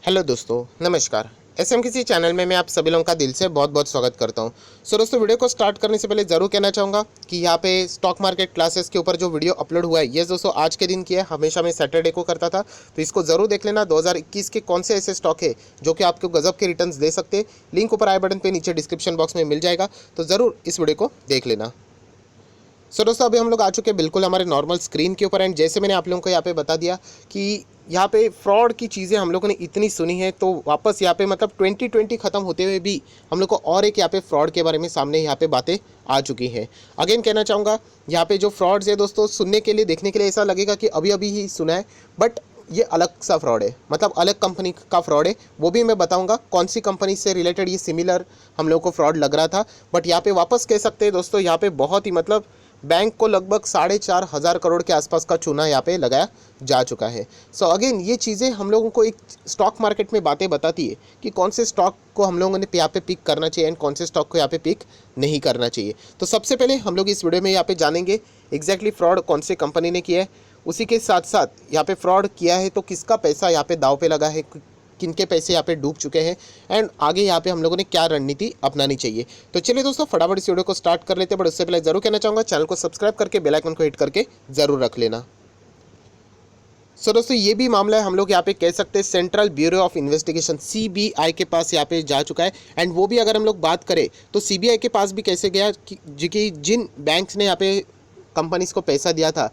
Hello दोस्तों, नमस्कार। SM किसी चैनल में मैं आप सभी लोगों का दिल से बहुत बहुत स्वागत करता हूं। दोस्तों, वीडियो को स्टार्ट करने से पहले ज़रूर कहना चाहूँगा कि यहाँ पे स्टॉक मार्केट क्लासेस के ऊपर जो वीडियो अपलोड हुआ है, ये दोस्तों आज के दिन की है। हमेशा मैं सैटरडे को करता था, तो इसको ज़रूर देख लेना। 2021 के कौन से ऐसे स्टॉक है जो कि आपको गजब के रिटर्न्स दे सकते हैं, लिंक ऊपर आई बटन पर नीचे डिस्क्रिप्शन बॉक्स में मिल जाएगा, तो ज़रूर इस वीडियो को देख लेना। दोस्तों, अभी हम लोग आ चुके हैं बिल्कुल हमारे नॉर्मल स्क्रीन के ऊपर। एंड जैसे मैंने आप लोगों को यहाँ पे बता दिया कि यहाँ पे फ्रॉड की चीज़ें हम लोगों ने इतनी सुनी है, तो वापस यहाँ पे मतलब 2020 ख़त्म होते हुए भी हम लोग को और एक यहाँ पे फ्रॉड के बारे में सामने यहाँ पे बातें आ चुकी हैं। अगेन कहना चाहूँगा, यहाँ पे जो फ्रॉड्स है दोस्तों, सुनने के लिए देखने के लिए ऐसा लगेगा कि अभी अभी ही सुना है, बट ये अलग सा फ्रॉड है, मतलब अलग कंपनी का फ्रॉड है। वो भी मैं बताऊंगा कौन सी कंपनी से रिलेटेड ये सिमिलर हम लोग को फ्रॉड लग रहा था। बट यहाँ पे वापस कह सकते हैं दोस्तों, यहाँ पे बहुत ही मतलब बैंक को लगभग 4,500 करोड़ के आसपास का चूना यहाँ पे लगाया जा चुका है। सो अगेन ये चीज़ें हम लोगों को एक स्टॉक मार्केट में बातें बताती है कि कौन से स्टॉक को हम लोगों ने यहाँ पे पिक करना चाहिए एंड कौन से स्टॉक को यहाँ पे पिक नहीं करना चाहिए। तो सबसे पहले हम लोग इस वीडियो में यहाँ पे जानेंगे एग्जैक्टली फ्रॉड कौन से कंपनी ने किया है। उसी के साथ साथ यहाँ पे फ्रॉड किया है तो किसका पैसा यहाँ पे दाव पे लगा है, किनके पैसे यहाँ पे डूब चुके हैं, एंड आगे यहाँ पे हम लोगों ने क्या रणनीति अपनानी चाहिए। तो चलिए दोस्तों, फटाफट इस वीडियो को स्टार्ट कर लेते हैं। बट उससे पहले जरूर कहना चाहूँगा, चैनल को सब्सक्राइब करके बेल आइकन को हिट करके जरूर रख लेना। सो दोस्तों, ये भी मामला है हम लोग यहाँ पे कह सकते हैं central bureau of investigation CBI के पास यहाँ पे जा चुका है। एंड वो भी अगर हम लोग बात करें तो सीबीआई के पास भी कैसे गया कि जिन बैंक्स ने यहाँ पे कंपनीज को पैसा दिया था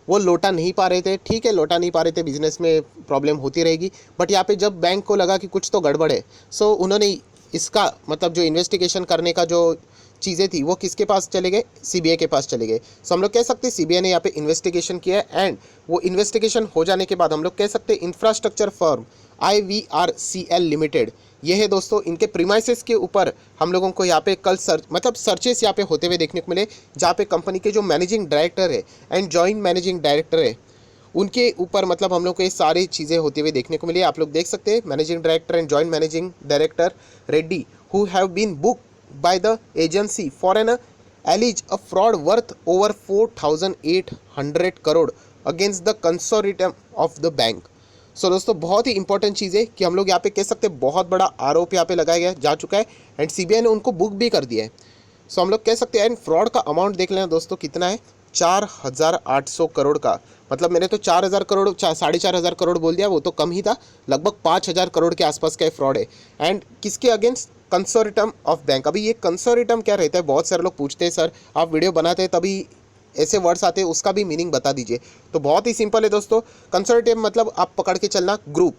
वो लौटा नहीं पा रहे थे। ठीक है, लौटा नहीं पा रहे थे, बिजनेस में प्रॉब्लम होती रहेगी। बट यहाँ पे जब बैंक को लगा कि कुछ तो गड़बड़ है, सो उन्होंने इसका मतलब जो इन्वेस्टिगेशन करने का जो चीज़ें थी वो किसके पास चले गए, सीबीआई के पास चले गए। सो हम लोग कह सकते हैं सीबीआई ने यहाँ पे इन्वेस्टिगेशन किया है। एंड वो इन्वेस्टिगेशन हो जाने के बाद हम लोग कह सकते हैं इंफ्रास्ट्रक्चर फर्म IVRCL लिमिटेड, ये है दोस्तों, इनके प्रीमाइसेस के ऊपर हम लोगों को यहाँ पे कल सर्चेस यहाँ पे होते हुए देखने को मिले, जहाँ पे कंपनी के जो मैनेजिंग डायरेक्टर है एंड जॉइंट मैनेजिंग डायरेक्टर है उनके ऊपर मतलब हम लोग को ये सारी चीज़ें होती हुई देखने को मिली। आप लोग देख सकते हैं managing director and joint managing director Reddy who have been book by the agency for an alleged a fraud worth over 4,800 crore against the consortium of the bank। सो दोस्तों, बहुत ही इंपॉर्टेंट चीज़ है कि हम लोग यहाँ पे कह सकते हैं बहुत बड़ा आरोप यहाँ पे लगाया गया जा चुका है एंड सीबीआई ने उनको बुक भी कर दिया है। सो हम लोग कह सकते हैं एंड फ्रॉड का अमाउंट देख लेना दोस्तों कितना है, 4,800 करोड़ का। मतलब मैंने तो 4,000 करोड़ 4,500 करोड़ बोल दिया, वो तो कम ही था, लगभग 5,000 करोड़ के आसपास का फ्रॉड है। एंड किसके अगेंस्ट, कंसोर्टियम ऑफ बैंक। अभी ये कंसोर्टियम क्या रहता है, बहुत सारे लोग पूछते हैं सर आप वीडियो बनाते हैं तभी ऐसे वर्ड्स आते हैं, उसका भी मीनिंग बता दीजिए। तो बहुत ही सिंपल है दोस्तों, कंसोर्टियम मतलब आप पकड़ के चलना ग्रुप,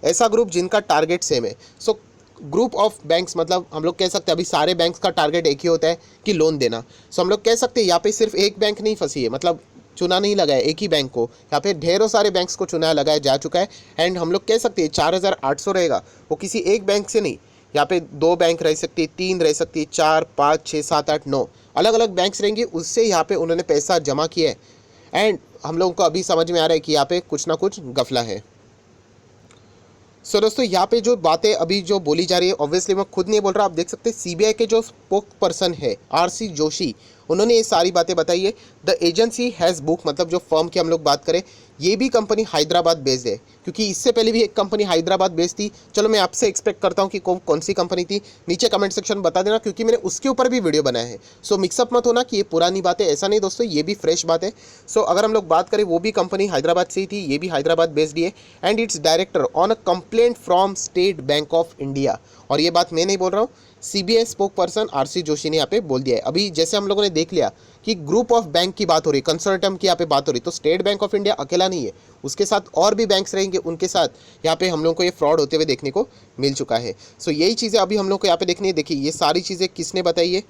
ऐसा ग्रुप जिनका टारगेट सेम है। सो ग्रुप ऑफ बैंक्स मतलब हम लोग कह सकते हैं अभी सारे बैंक्स का टारगेट एक ही होता है कि लोन देना। सो हम लोग कह सकते हैं यहाँ पे सिर्फ एक बैंक नहीं फंसी है, मतलब चुना नहीं लगा है एक ही बैंक को, यहाँ पे ढेरों सारे बैंक्स को चुना लगाया जा चुका है। एंड हम लोग कह सकते हैं 4,800 रहेगा वो किसी एक बैंक से नहीं, यहाँ पे 2 बैंक रह सकती है, 3 रह सकती है, 4, 5, 6, 7, 8, 9 अलग अलग बैंक्स रहेंगे, उससे यहाँ पे उन्होंने पैसा जमा किया है। एंड हम लोगों को अभी समझ में आ रहा है कि यहाँ पे कुछ ना कुछ गफला है। सो दोस्तों, यहाँ पे जो बातें अभी जो बोली जा रही है, ऑब्वियसली मैं खुद नहीं बोल रहा, आप देख सकते हैं सीबीआई के जो स्पोक पर्सन है RC जोशी, उन्होंने ये सारी बातें बताई है। द एजेंसी हैज़ बुक मतलब जो फर्म की हम लोग बात करें, ये भी कंपनी हैदराबाद बेस्ड है, क्योंकि इससे पहले भी एक कंपनी हैदराबाद बेस्ड थी। चलो मैं आपसे एक्सपेक्ट करता हूँ कि कौन सी कंपनी थी, नीचे कमेंट सेक्शन बता देना, क्योंकि मैंने उसके ऊपर भी वीडियो बनाया है। सो मिक्सअप मत होना कि ये पुरानी बात है, ऐसा नहीं दोस्तों, ये भी फ्रेश बात है। सो अगर हम लोग बात करें, वो भी कंपनी हैदराबाद से ही थी, ये भी हैदराबाद बेस्ड ही है। And it's director on a complaint from state bank of India, और ये बात मैं नहीं बोल रहा हूँ, CBI spoke person RC Joshi ने यहाँ पे बोल दिया है। अभी जैसे हम लोगों ने देख लिया कि ग्रुप ऑफ बैंक की बात हो रही, कंसोर्टियम की यहाँ पे बात हो रही, तो स्टेट बैंक ऑफ इंडिया अकेला नहीं है, उसके साथ और भी बैंक्स रहेंगे, उनके साथ यहाँ पे हम लोगों को ये फ्रॉड होते हुए देखने को मिल चुका है। सो यही चीज़ें अभी हम लोग को यहाँ पे देखनी है। देखिए ये सारी चीज़ें किसने बताई है,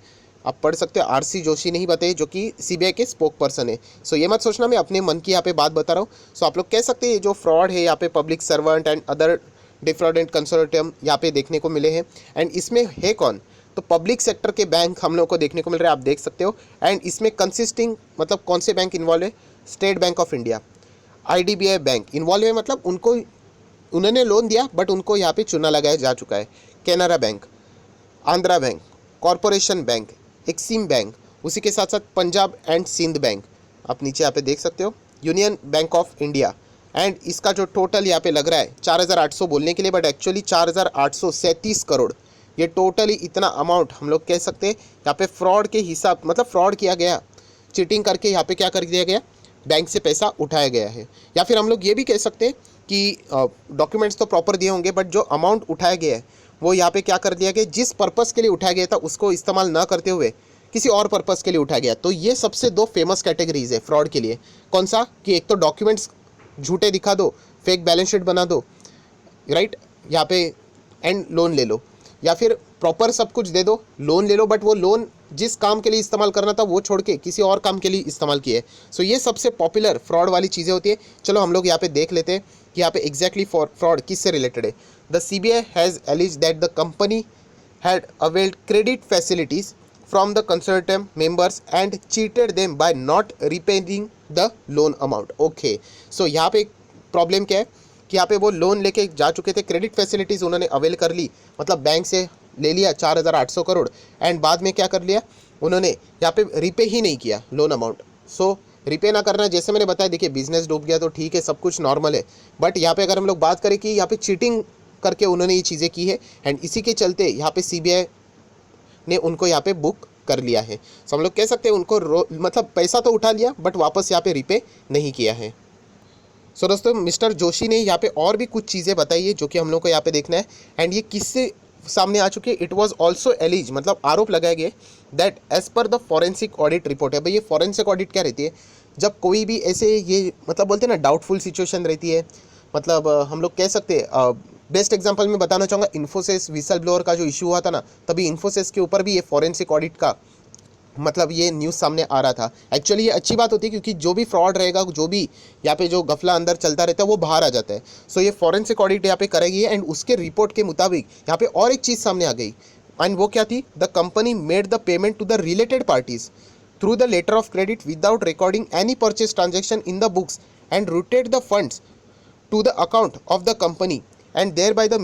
आप पढ़ सकते हो, RC जोशी ने ही बताई, जो कि सीबीआई के स्पोक पर्सन है। सो ये मत सोचना मैं अपने मन की यहाँ पे बात बता रहा हूँ। सो आप लोग कह सकते हैं ये जो फ्रॉड है यहाँ पे public servant and other different consortium यहाँ पे देखने को मिले हैं। एंड इसमें है कौन, तो पब्लिक सेक्टर के बैंक हम लोग को देखने को मिल रहे हैं, आप देख सकते हो। एंड इसमें कंसिस्टिंग मतलब कौन से बैंक इन्वॉल्व है, state bank of India, IDBI bank involve है, मतलब उनको उन्होंने लोन दिया बट उनको यहाँ पे चुना लगाया जा चुका है। Canara bank, Andhra bank, corporation bank, Exim bank, उसी के साथ साथ पंजाब एंड सिंध बैंक, आप नीचे यहाँ पे देख सकते हो, union bank of India and इसका जो टोटल यहाँ पे लग रहा है 4800 बोलने के लिए, बट एक्चुअली 4837 करोड़, ये टोटली इतना अमाउंट हम लोग कह सकते हैं यहाँ पे फ्रॉड के हिसाब, मतलब फ्रॉड किया गया, चीटिंग करके यहाँ पे क्या कर दिया गया, बैंक से पैसा उठाया गया है। या फिर हम लोग ये भी कह सकते हैं कि डॉक्यूमेंट्स तो प्रॉपर दिए होंगे, बट जो अमाउंट उठाया गया है वो यहाँ पे क्या कर दिया गया, जिस पर्पज़ के लिए उठाया गया था उसको इस्तेमाल ना करते हुए किसी और पर्पज़ के लिए उठाया गया। तो ये सबसे दो फेमस कैटेगरीज है फ्रॉड के लिए। कौन सा, कि एक तो डॉक्यूमेंट्स झूठे दिखा दो, फेक बैलेंस शीट बना दो, राइट, यहाँ पे एंड लोन ले लो, या फिर प्रॉपर सब कुछ दे दो, लोन ले लो, बट वो लोन जिस काम के लिए इस्तेमाल करना था वो छोड़ के किसी और काम के लिए इस्तेमाल किए। सो ये सबसे पॉपुलर फ्रॉड वाली चीज़ें होती है। चलो हम लोग यहाँ पे देख लेते हैं कि यहाँ पे एग्जैक्टली फ्रॉड किससे रिलेटेड है। The CBI has alleged that the company had availed credit facilities from the consortium members and cheated them by not repaying the loan amount. Okay, so यहाँ पे प्रॉब्लम क्या है कि यहाँ पे वो लोन लेके जा चुके थे, क्रेडिट फैसिलिटीज़ उन्होंने अवेल कर ली, मतलब बैंक से ले लिया 4800 करोड़, एंड बाद में क्या कर लिया उन्होंने, यहाँ पे रिपे ही नहीं किया लोन अमाउंट। सो रिपे ना करना, जैसे मैंने बताया, देखिए बिजनेस डूब गया तो ठीक है, सब कुछ नॉर्मल है, बट यहाँ पे अगर हम लोग बात करें कि यहाँ पे चीटिंग करके उन्होंने ये चीज़ें की है, एंड इसी के चलते यहाँ पे CBI ने उनको यहाँ पे बुक कर लिया है। सो हम लोग कह सकते हैं उनको मतलब पैसा तो उठा लिया बट वापस यहाँ पे रिपे नहीं किया है। सो दोस्तों, मिस्टर जोशी ने यहाँ पे और भी कुछ चीज़ें बताई है जो कि हम लोग को यहाँ पे देखना है, एंड ये किससे सामने आ चुकी है। इट वाज आल्सो एलिज, मतलब आरोप लगाया गया that as per the forensic audit report है। भाई ये फॉरेंसिक ऑडिट क्या रहती है, जब कोई भी ऐसे ये मतलब बोलते हैं ना डाउटफुल सिचुएशन रहती है, मतलब हम लोग कह सकते हैं, बेस्ट एग्जांपल मैं बताना चाहूँगा, इन्फोसिस विसल ब्लोअर का जो इशू हुआ था ना, तभी इन्फोसिस के ऊपर भी ये फॉरेंसिक ऑडिट का मतलब ये न्यूज़ सामने आ रहा था। एक्चुअली ये अच्छी बात होती है क्योंकि जो भी फ्रॉड रहेगा, जो भी यहाँ पे जो गफला अंदर चलता रहता है वो बाहर आ जाता है। सो ये फॉरेंसिक ऑडिट यहाँ पे करेगी, एंड उसके रिपोर्ट के मुताबिक यहाँ पे और एक चीज़ सामने आ गई, एंड वो क्या थी, the company made the payment to the related parties through the letter of credit without recording any purchase transaction in the books and routed the funds to the account of the company and thereby the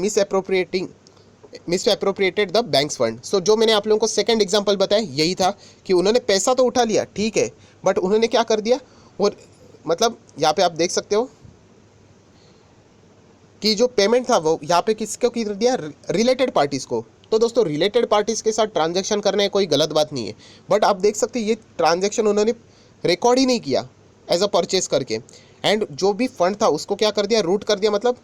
misappropriated the banks fund. So जो मैंने आप लोगों को second example बताया यही था कि उन्होंने पैसा तो उठा लिया, ठीक है, बट उन्होंने क्या कर दिया, और मतलब यहाँ पे आप देख सकते हो कि जो पेमेंट था वो यहाँ पे किसको कर दिया, रिलेटेड पार्टीज़ को। तो दोस्तों रिलेटेड पार्टीज़ के साथ ट्रांजैक्शन करना है कोई गलत बात नहीं है, बट आप देख सकते हैं ये ट्रांजैक्शन उन्होंने रिकॉर्ड ही नहीं किया एज अ परचेज करके, एंड जो भी फंड था उसको क्या कर दिया, रूट कर दिया, मतलब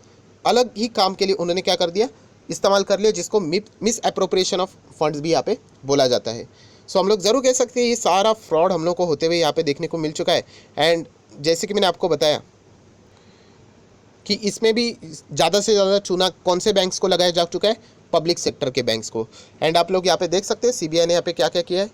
अलग ही काम के लिए उन्होंने क्या कर दिया, इस्तेमाल कर लिया, जिसको मिस एप्रोप्रिएशन ऑफ फंड्स भी यहाँ पे बोला जाता है। सो हम लोग ज़रूर कह सकते हैं ये सारा फ्रॉड हम लोग को होते हुए यहाँ पे देखने को मिल चुका है। एंड जैसे कि मैंने आपको बताया कि इसमें भी ज़्यादा से ज़्यादा चूना कौन से बैंक्स को लगाया जा चुका है, पब्लिक सेक्टर के बैंक्स को। एंड आप लोग यहाँ पे देख सकते हैं CBI ने यहाँ पे क्या क्या किया है,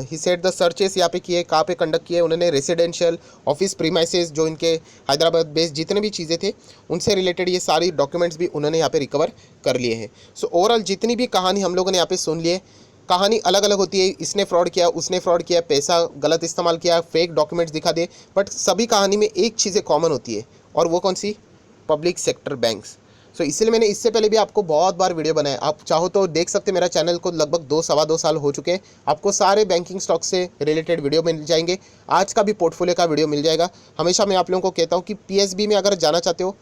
ही सेड द सर्चेस यहाँ पे किए, कहाँ पे कंडक्ट किए उन्होंने, रेसिडेंशियल ऑफिस प्रीमाइसेस जो इनके हैदराबाद बेस्ड जितने भी चीज़ें थे उनसे रिलेटेड ये सारी डॉक्यूमेंट्स भी उन्होंने यहाँ पे रिकवर कर लिए हैं। सो ओवरऑल जितनी भी कहानी हम लोगों ने यहाँ पे सुन ली है, कहानी अलग अलग होती है, इसने फ्रॉड किया, उसने फ्रॉड किया, पैसा गलत इस्तेमाल किया, फेक डॉक्यूमेंट्स दिखा दे, बट सभी कहानी में एक चीज़ें कॉमन होती है, और वो कौन सी, पब्लिक सेक्टर बैंक्स। सो इसलिए मैंने इससे पहले भी आपको बहुत बार वीडियो बनाया, आप चाहो तो देख सकते, मेरा चैनल को लगभग 2 साल हो चुके हैं, आपको सारे बैंकिंग स्टॉक से रिलेटेड वीडियो मिल जाएंगे, आज का भी पोर्टफोलियो का वीडियो मिल जाएगा। हमेशा मैं आप लोगों को कहता हूँ कि PSB में अगर जाना चाहते हो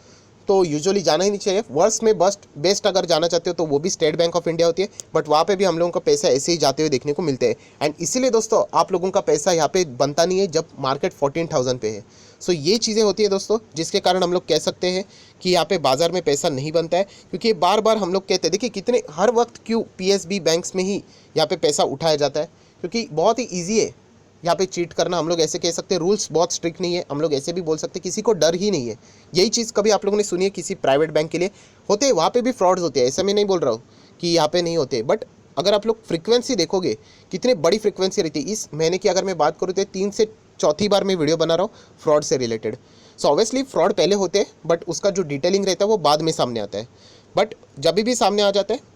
तो यूजुअली जाना ही नहीं चाहिए, वर्ष में बेस्ट अगर जाना चाहते हो तो वो भी स्टेट बैंक ऑफ इंडिया होती है, बट वहाँ पे भी हम लोगों का पैसा ऐसे ही जाते हुए देखने को मिलते हैं। एंड इसीलिए दोस्तों आप लोगों का पैसा यहाँ पे बनता नहीं है जब मार्केट 14,000 पे है। सो ये चीज़ें होती है दोस्तों, जिसके कारण हम लोग कह सकते हैं कि यहाँ पे बाजार में पैसा नहीं बनता है, क्योंकि बार बार हम लोग कहते हैं, देखिए कितने हर वक्त क्यों PSB बैंक्स में ही यहाँ पे पैसा उठाया जाता है, क्योंकि बहुत ही ईजी है यहाँ पे चीट करना, हम लोग ऐसे कह सकते हैं, रूल्स बहुत स्ट्रिक्ट नहीं है, हम लोग ऐसे भी बोल सकते हैं किसी को डर ही नहीं है। यही चीज़ कभी आप लोगों ने सुनी है किसी प्राइवेट बैंक के लिए, होते हैं वहाँ पे भी फ्रॉड्स होते हैं, ऐसा मैं नहीं बोल रहा हूँ कि यहाँ पे नहीं होते, बट अगर आप लोग फ्रीक्वेंसी देखोगे कितनी बड़ी फ्रीक्वेंसी रहती है। इस महीने की अगर मैं बात करूँ तो 3 से 4थी बार मैं वीडियो बना रहा हूँ फ्रॉड से रिलेटेड। सो ऑब्वियसली फ्रॉड पहले होते हैं, बट उसका जो डिटेलिंग रहता है वो बाद में सामने आता है, बट जब भी सामने आ जाता है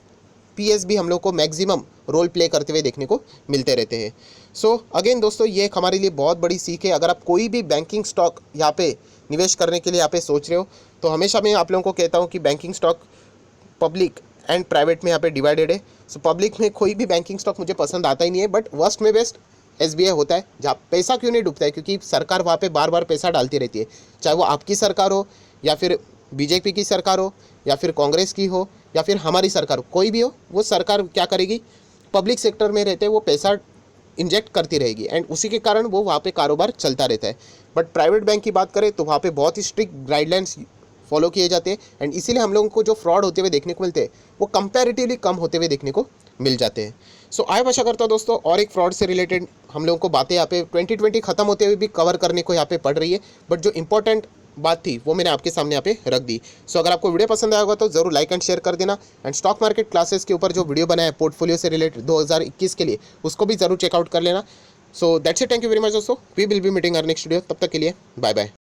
PSB हम लोग को मैक्सिमम रोल प्ले करते हुए देखने को मिलते रहते हैं। सो अगेन दोस्तों ये एक हमारे लिए बहुत बड़ी सीख है, अगर आप कोई भी बैंकिंग स्टॉक यहाँ पे निवेश करने के लिए यहाँ पे सोच रहे हो तो हमेशा मैं आप लोगों को कहता हूँ कि banking stock public and private में यहाँ पे डिवाइडेड है। सो पब्लिक में कोई भी बैंकिंग स्टॉक मुझे पसंद आता ही नहीं है, बट वर्स्ट में बेस्ट SBI होता है, जहाँ पैसा क्यों नहीं डूबता है, क्योंकि सरकार वहाँ पे बार बार पैसा डालती रहती है, चाहे वो आपकी सरकार हो या फिर बीजेपी की सरकार हो या फिर कांग्रेस की हो या फिर हमारी सरकार हो, कोई भी हो, वो सरकार क्या करेगी, पब्लिक सेक्टर में रहते वो पैसा इंजेक्ट करती रहेगी एंड उसी के कारण वो वहाँ पे कारोबार चलता रहता है। बट प्राइवेट बैंक की बात करें तो वहाँ पे बहुत ही स्ट्रिक्ट गाइडलाइंस फॉलो किए जाते हैं एंड इसीलिए हम लोगों को जो फ्रॉड होते हुए देखने को मिलते हैं वो कंपैरेटिवली कम होते हुए देखने को मिल जाते हैं। सो आई आशा करता हूँ दोस्तों और एक फ्रॉड से रिलेटेड हम लोगों को बातें यहाँ पे 2020 खत्म होते हुए भी कवर करने को यहाँ पे पड़ रही है, बट जो इंपॉर्टेंट बात थी वो मैंने आपके सामने यहाँ पे रख दी। सो अगर आपको वीडियो पसंद आया होगा तो जरूर लाइक एंड शेयर कर देना एंड स्टॉक मार्केट क्लासेस के ऊपर जो वीडियो बनाया है पोर्टफोलियो से रिलेटेड 2021 के लिए उसको भी जरूर चेकआउट कर लेना। So that's it, thank you very much दोस्तों, we will be meeting our next video, तब तक के लिए बाय बाय।